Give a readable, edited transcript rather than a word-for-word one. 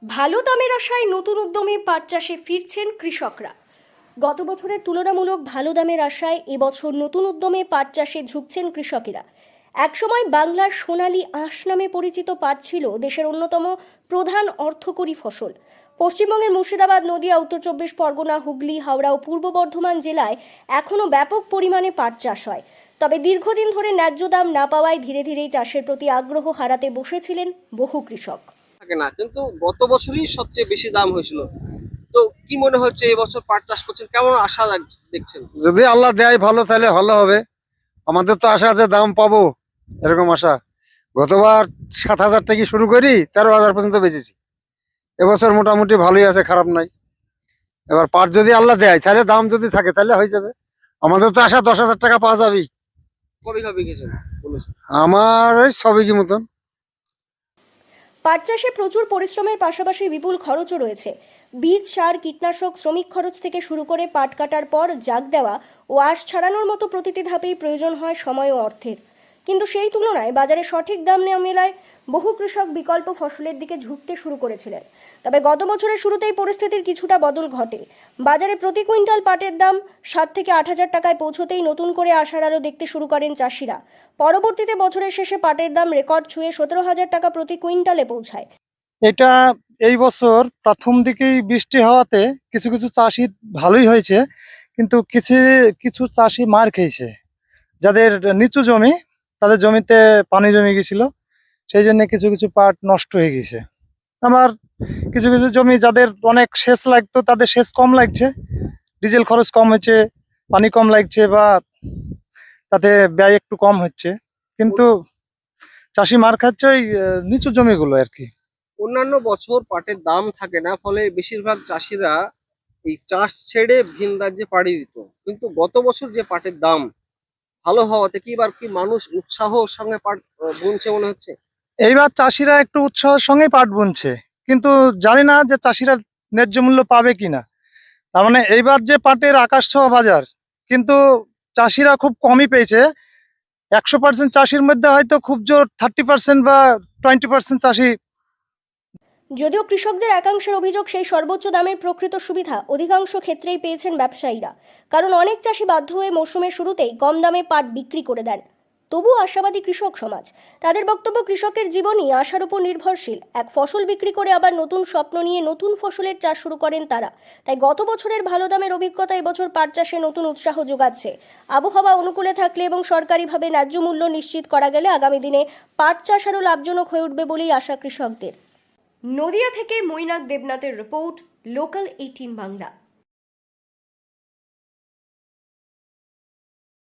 ভালো দামের আশায় নতুন উদ্যমে পাট চাষে ফিরছেন কৃষকরা। গত বছরের তুলনামূলক ভালো দামের আশায় এবছর নতুন উদ্যমে পাট চাষে ঝুঁকছেন কৃষকেরা। একসময় বাংলার সোনালী আঁশ নামে পরিচিত পাট ছিল দেশের অন্যতম প্রধান অর্থকরী ফসল। পশ্চিমবঙ্গের মুর্শিদাবাদ, নদিয়া, উত্তর চব্বিশ পরগনা, হুগলি, হাওড়া ও পূর্ব বর্ধমান জেলায় এখনও ব্যাপক পরিমাণে পাট চাষ হয়। তবে দীর্ঘদিন ধরে ন্যায্য দাম না পাওয়ায় ধীরে ধীরেই চাষের প্রতি আগ্রহ হারাতে বসেছিলেন বহু কৃষক। থাকে না, কিন্তু গত বছরই সবচেয়ে বেশি দাম হয়েছিল। তো কি মনে হচ্ছে এবছর পাট চাষ করছেন, কেমন আশা দেখছেন? যদি আল্লাহ দেয় ভালো তাহলে ভালো হবে। আমাদের তো আশা আছে দাম পাবো, এরকম আশা। গতবার 7,000 থেকে শুরু করি 13,000 পর্যন্ত বেচেছি। এবছর মোটামুটি ভালোই আছে, খারাপ নাই। এবার পাট যদি আল্লাহ দেয় তাহলে দাম যদি থাকে তাহলে হয়ে যাবে। আমাদের তো আশা 10,000 টাকা পাওয়া যাবেই। কবে কবে গেছেন বলেছেন? আমার ওই 6 বিঘি মতন। পাট চাষে প্রচুর পরিশ্রমের পাশাপাশি বিপুল খরচও রয়েছে। বীজ, সার, কীটনাশক, শ্রমিক খরচ থেকে শুরু করে পাট কাটার পর জাগ দেওয়া ও আঁশ ছাড়ানোর মতো প্রতিটি ধাপেই প্রয়োজন হয় সময় ও অর্থের। কিন্তু সেই তুলনায় বাজারে সঠিক দাম না মেলায় বহু কৃষক বিকল্প ফসলের দিকে ঝুঁকতে শুরু করেছিলেন। তবে গত বছরের শুরুতেই পরিস্থিতির কিছুটা বদল ঘটে। বাজারে প্রতি কুইন্টাল পাটের দাম 7 থেকে 8,000 টাকায় পৌঁছতেই নতুন করে আশার আলো দেখতে শুরু করেন চাষিরা। পরবর্তীতে বছরের শেষে পাটের দাম রেকর্ড ছুঁয়ে 17,000 টাকা প্রতি কুইন্টালে পৌঁছায়। এটা এই বছর প্রথম দিকেই বৃষ্টি হওয়াতে কিছু কিছু চাষি ভালোই হয়েছে, কিন্তু কিছু কিছু চাষি মার খেয়েছে। যাদের নিচু জমি, তাদের জমিতে পানি জমে গেছিল, সেই জন্য কিছু কিছু পাট নষ্ট হয়ে গেছে। আবার কিছু কিছু জমি যাদের অনেক সেচ লাগতো, তাদের সেচ কম লাগছে, ডিজেল খরচ কম হচ্ছে, পানি কম লাগছে, বা তাতে ব্যয় একটু কম হচ্ছে। কিন্তু চাষি মার খাচ্ছে ওই নিচু জমিগুলো আর কি। অন্যান্য বছর পাটের দাম থাকে না, ফলে বেশিরভাগ চাষিরা এই চাষ ছেড়ে ভিন রাজ্যে পাড়ি দিত। কিন্তু গত বছর যে পাটের দাম ভালো হওয়াতে কি এবার কি মানুষ উৎসাহর সঙ্গে পাট বুনছে মনে হচ্ছে? এইবার চাষিরা একটু উৎসাহের সঙ্গে পাট বুনছে, কিন্তু জানি না যে চাষিরা ন্যায্য মূল্য পাবে কিনা। তার মানে এইবার যে পাটের আকাশ ছোঁয়া বাজার, কিন্তু চাষিরা খুব কমই পেয়েছে। 100% চাষির মধ্যে হয়তো খুব জোর 30% বা 20% চাষি। যদিও কৃষকদের একাংশের অভিযোগ, সেই সর্বোচ্চ দামের প্রকৃত সুবিধা অধিকাংশ ক্ষেত্রেই পেয়েছেন ব্যবসায়ীরা। কারণ অনেক চাষি বাধ্য হয়ে মৌসুমের শুরুতেই কম দামে পাট বিক্রি করে দেন। তবু আশাবাদী কৃষক সমাজ। তাদের বক্তব্য, কৃষকের জীবনই আশার উপর নির্ভরশীল। এক ফসল বিক্রি করে আবার নতুন স্বপ্ন নিয়ে নতুন ফসলের চাষ শুরু করেন তারা। তাই গত বছরের ভালো দামের অভিজ্ঞতা এবছর পাট চাষে নতুন উৎসাহ যোগাচ্ছে। আবহাওয়া অনুকূলে থাকলে এবং সরকারিভাবে ন্যায্য মূল্য নিশ্চিত করা গেলে আগামী দিনে পাট চাষ আরও লাভজনক হয়ে উঠবে বলেই আশা কৃষকদের। নদিয়া থেকে মৈনাক দেবনাথের রিপোর্ট, লোকাল 18 বাংলা।